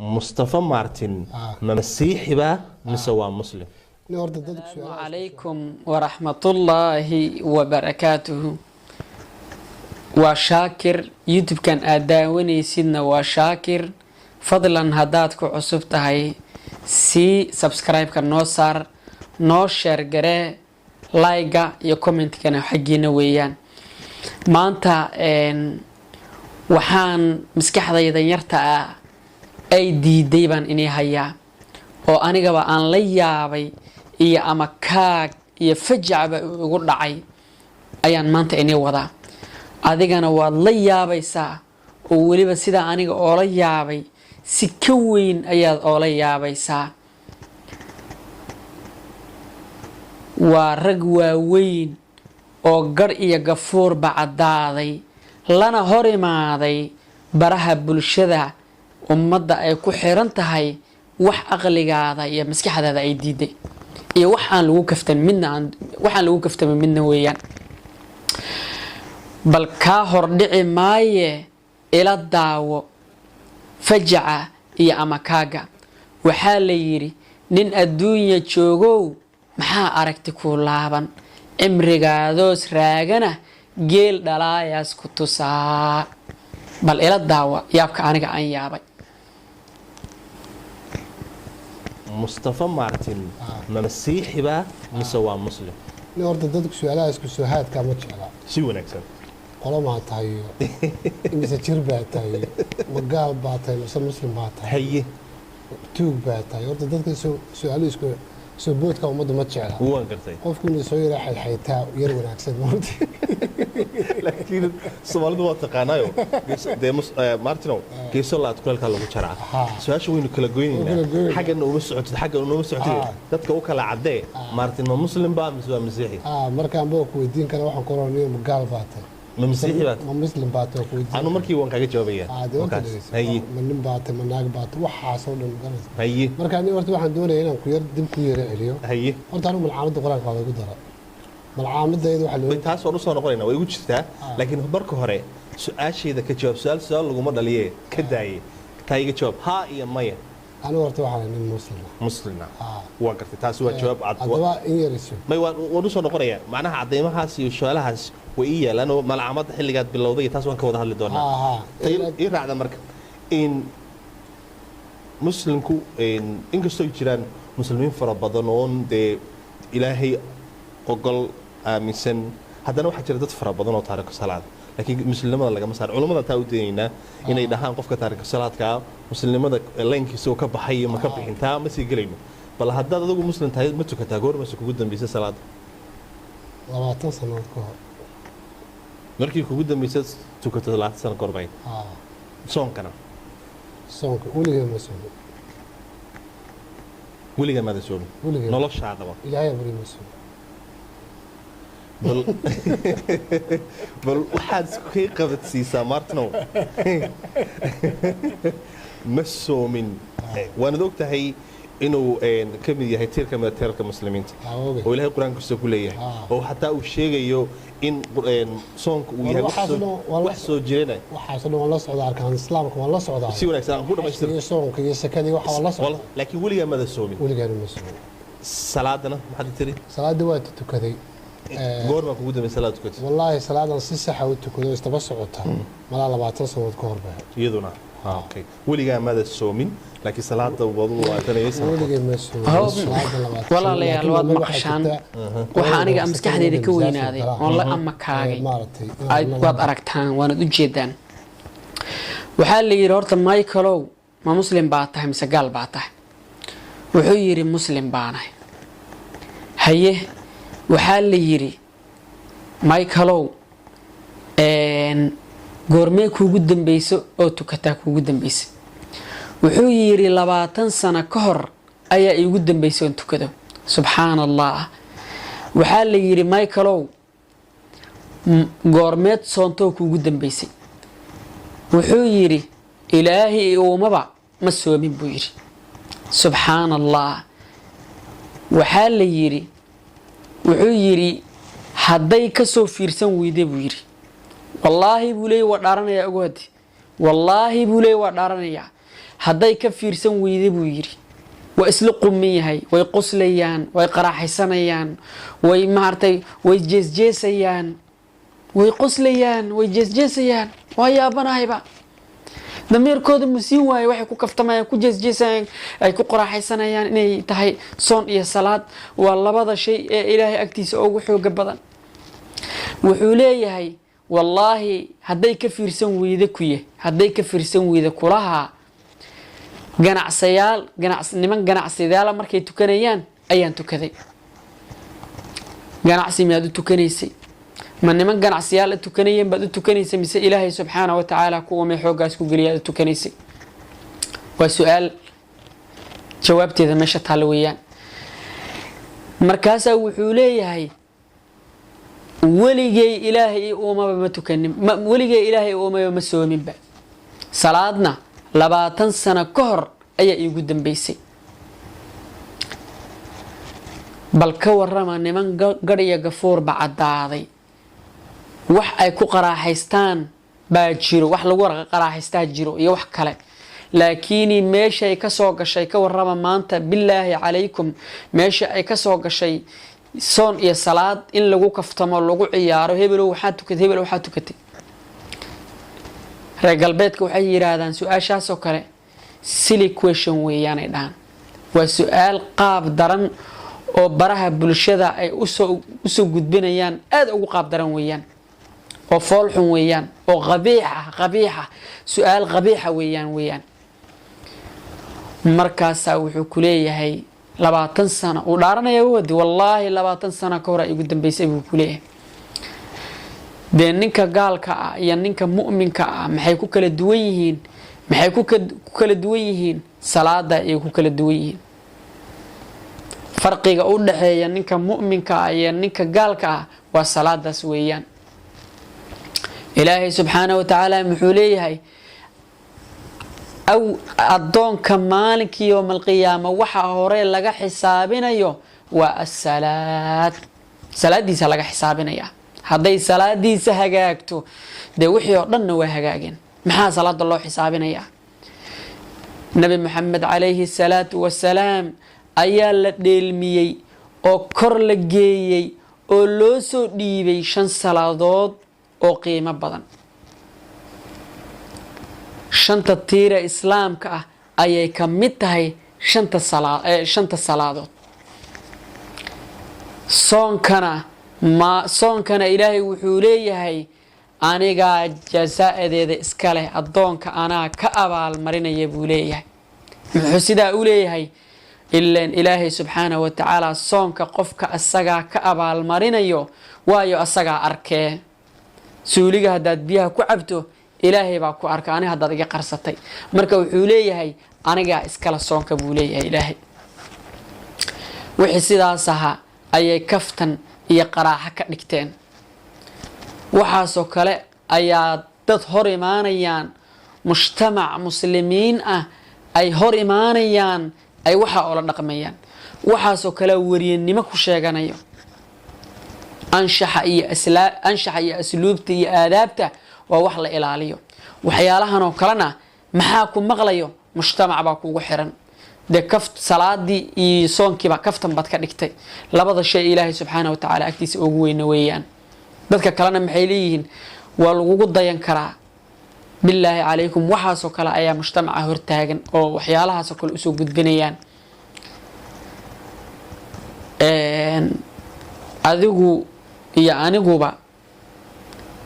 مصطفى مارتن مسيحي بقى مسوى مسلم. السلام عليكم ورحمة الله وبركاته. وشاكر يوتيوب كان أداوني سيدنا وشاكر فضلا هداتكو عصبتها هاي سي سبسكرايب كان نوصار نو شير جري لايكا يو كومنت كان حقينا ويان maanta waxaan maskaxdayda yarta ah ay diiday baan inay hayaa oo anigaba aan la yaabay iyo ama kaag iyo fajacba ugu dhacay ayaan maanta inay wadaa adigana waad la yaabaysaa oo waliba sida aniga oo la yaabay si ka weyn ayaad oo la yaabaysaa waa rag waaweyn oo gar iyo gafuur bacadaaday lana hor imaaday baraha bulshada ummadda ay ku xiran tahay wax aqligaada iyo maskaxdaada ay diiday iyo waxaan lagu kaftan midna weeyaan bal ka hor dhici maaye ila daawo fajaca iyo ama kaaga waxaa la yiri nin adduunya joogow maxaa aragti ku laaban cimrigaadoos raagana geel dhalaayaas ku tusaa bal ila daawa yaabka aniga aan yaabay مصطفى مارتن مسيحي بقى مسوى مسلم. horta dadku su'aalaha isku soo haadka ma jecla si wanaagsan qolo ma tahay inta jir baa tahay magaal baa tahay muslim baa tahay haye tuug baa tahay horta dadka su'aalaha isku soo boodka ummadda ma jecla waan gartay qofku inuu soo yiraahdo xaytaa yar wanaagsan marti laakiin Soomaalidu waa taqaanayo Martino geeso la adkulka lagu jaraa su'aasha weynu kala goynayna xaggan uma socotid dadka u kala cadee Martin ma muslim baa mise waa masiixi markaan boo ku weydiin kara waxaan ku oranay magaal baa tahay ma masiixi baa ma muslim baa tahay ku weydiin anu markii waan kaga jawaabaya haye ma nin baa tahay ma naag baa tahay waxa soo dhan garas haye markaan horta waxaan doonayaa inaan ku yar dib ku yara celiyo haye horta anu malcaamadda quraanka waa lagu dara malcaamadda waxa loo taas oo soo noqonayna way ugu jirtaa laakiin marka hore su'aasheeda ka jawaab su'aal laguma dhaliye ka daayay tayga jawaab ha iyo maya anu horta waxaan nin muslima waa gartay taas waa jawaab cad waa in yariso may waan soo noqonaya macnaha cadeymahaas iyo su'aalahaas way yeelan oo malcaamadda xilligaad bilowday taas waan ka wada hadli doonaa ii raacda marka in muslimku inkastoo ay jiraan muslimiin fara badan oo ilaahay ogol aaminsan haddana waxaa jira dad fara badan oo taariikh salaad laakiin muslimada laga masaar culimada taa u deenayna inay dhahaan qofka taariikh salaadka muslimada leenkiisa ka baxay ma ka bixintaa ma sii galayno bal haddaad adigu muslim tahay ma tukataa goor ma kugu dambeysay salaada 20 sano ka hor markii kugu dambeysay tukato 20 sano goor bay soonkana weliga ma soomin noloshaadaba ilaahay bari ma soomin bal waxaad isku qabadsiisaa Martino ma soomin waanad ogtahay inuu ka mid yahay tiirka muslimiinta oo ilaahay quraankiisa ku leeyahay oo xataa uu sheegayo in soonku uu yahay wax soo jirana waxa soo la socda arkaan islaamka waa la socdaa si wanaagsan ku dhameystir soonka iyo sakadii waxa la socda laakiin weliga ma soomin ma soomin salaadana maxaad tiri salaada waa tukaday goor ma kugu dambeysay salaad tukatay wallahi salaadan si sax ah u tukado istaba socota mala 20 sano ka hor baa iyaduna okay weliga ma soomin laakiin salaada wadu waa tanaysan weliga ma soomin walaalayaal waad maqashaan waxa aniga maskaxdayda ka weynaaday oo la ama kaagay waad aragtaan waanad u jeedaan waxaa la yiri horta Michaelow ma muslim baa tahay mise gaal baa tahay wuxuu yiri muslim baanahay haye waxaa la yiri Michaelow goormee kuugu dambayso oo tukataa kuugu dambaysay wuxuu yiri 20 sano ka hor ayaa iigu dambaysay oo tukado subxaanallah waxaa la yiri Michaelow goormeed soontoo kuugu dambaysay wuxuu yiri ilaahi uumaba ma soomin buu yiri subxaanallah waxaa la yiri wuxuu yiri hadday ka soo fiirsan weyday buu yiri wallaahi buu leeyahay waa dhaaranaya ogoodi wallaahi buu leeyahay waa dhaaranaya hadday ka fiirsan weyday buu yidhi waa isla qumin yahay way qoslayaan way qaraaxaysanayaan way maartay way jeesjeesayaan way qoslayaan way jeesjeesayaan waa yaabanahayba dameerkooda musiin waaye waxay ku kaftamayaan ku jeesjeesayaan ay ku qaraaxaysanayaan inay tahay soon iyo salaad waa labada shay ee ilaahay agtiisa ugu xooga badan wuxuu leeyahay wallaahi hadday ka fiirsan weyda kuye hadday ka fiirsan weyda kulaha niman ganacsadayaal markay tukanayaan ayaan tukaday ganacsi miyaad u tukanaysay ma niman ganacsiyaal tukanayeen baad u tukanaysay mise ilaahay subxaana wa tacaala kuwa may xoogaas ku geliyaad u tukanaysay waa su-aal jawaabteeda meesha taalla weeyaan markaasaa wuxuu leeyahay weligay ilaahay uumaba ma tukanin weligay ilaahay uumaba ma soominba salaadna 20 sano ka hor ayaa iigu dambeysay bal ka warrama niman gadhiya gafuur bacadaaday wax ay ku qaraaxaystaan baa jiro wax lagu qaraaxaystaa jiro iyo wax kale laakiin meesha ay ka soo gashay ka warrama maanta billaahi calaykum meesha ay ka soo gashay soon iyo salaad in lagu kaftamo lagu ciyaaro hebel waxa tukatay reer galbeedka waxay yiraahdaan su'aashaas oo kale silly question weeyaan ay dhahan waa su'aal qaab daran oo baraha bulshada ay u soo gudbinayaan aad ugu qaab daran weeyaan oo fool xun weeyaan oo qabiixa su'aal qabiixa weeyaan markaas wuxuu ku leeyahay 20 sano oo dhaaranaya wadi wallahi 20 sano ka hor ay ugu dambeysay buu ku leeyahay de ninka gaalka ah iyo ninka mu'minka ah maxay ku kala duwan yihiin salaada ay ku kala duwan yihiin farqiga u dhaxeeya ninka mu'minka ah iyo ninka gaalka ah waa salaadaas weeyaan ilaahay subxaanahu wa ta'ala muxuu leeyahay aw adoonka maalinka yawmal qiyaama waxa hore laga xisaabinayo waa salaadiisa laga xisaabinaya hadday salaadiisa hagaagto de wixii oo dhanna waa hagaageen maxaa salaada loo xisaabinaya nabi maxamed calayhi salaatu wasalaam ayaa la dheelmiyey oo kor la geeyey oo loo soo dhiibay 5 salaadood oo qiimo badan 5 tiira islaamka ah ayay ka mid tahay 5 salaadood soonkana ilaahay wuxuu leeyahay aniga jazaadeeda iska leh adoonka anaa ka abaal marinaya buu leeyahay muxuu sidaa u leeyahay ilaan ilaahay subxaanahu wa tacaala soonka qofka asagaa ka abaal marinayo waayo asagaa arkee suuliga haddaad biyaha ku cabto ilaahay baa ku arka aniga haddaad iga qarsatay marka wuxuu leeyahay anigaa iskala soonka buu leeyahay ilaahay wixii sidaas ahaa ayay kaftan iyo qaraaxa ka dhigteen waxaasoo kale ayaa dad hor imaanayaan mujtamac muslimiin ah ay hor imaanayaan ay waxa oo la dhaqmayaan waxaasoo kale wariyanimo ku sheeganayo anshaxa iyo asluubta iyo aadaabta waa wax la ilaaliyo waxyaalahan oo kalena maxaa ku maqlayo mujtamac baa kugu xiran de salaadii iyo soonkiiba kaftan baad ka dhigtay labada shay ilaahay subxaanahu wa tacaala agtiisa ugu weyna weeyaan dadka kalena maxay leeyihiin waa lagugu dayan karaa billaahi calaykum waxaasoo kale ayaa mujtamaca hortaagan oo waxyaalahaasoo kale usoo gudbinayaan adigu iyo aniguba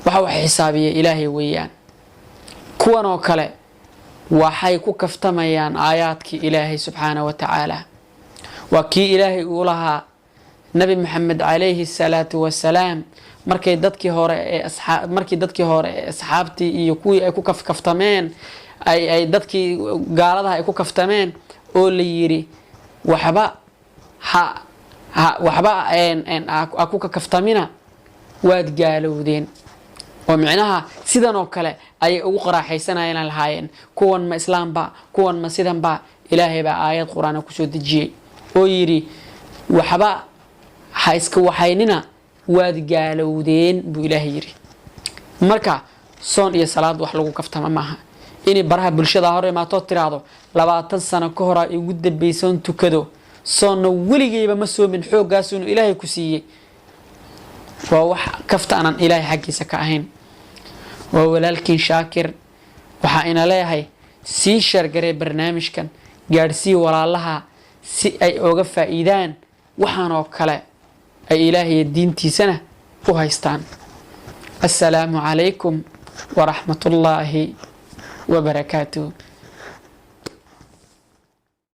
waxa wax xisaabiya ilaahay weeyaan kuwan oo kale waxay ku kaftamayaan aayaadkii ilaahay subxaanahu wa tacaala waa kii ilaahay uu lahaa nabi maxamed calayhi salaatu wasalaam markii dadkii hore ee asxaabtii iyo kuwii ay ku kaftameen ay dadkii gaaladaha ay ku kaftameen oo la yiri waxba ku kaftamina waad gaalowdeen oo micnaha sidan oo kale ay ugu qaraaxaysanayeen lahaayeen kuwan ma islaamba kuwan ma sidanba ilaahay baa aayad quraan ku soo dejiyay oo yiri waxba ha iska waxaynina waad gaalowdeen buu ilaahay yiri marka soon iyo salaad wax lagu kaftama maaha inay baraha bulshada hor imaato tiraahdo 20 sano ka hor ay ugu dambaysan tukado soona weligeyba ma soomin xoogaas inuu ilaahay ku siiyay waa wax kafta aanan ilaahay xaqiisa ka ahayn waa walaalkiin shaakir waxa ina leeyahay sii shargaree barnaamijkan gaarsii walaalaha si ay uga faa'iidaan waxaan oo kale ay ilaahay diintiisana u haystaan assalaamu calaykum ورحمة الله وبركاته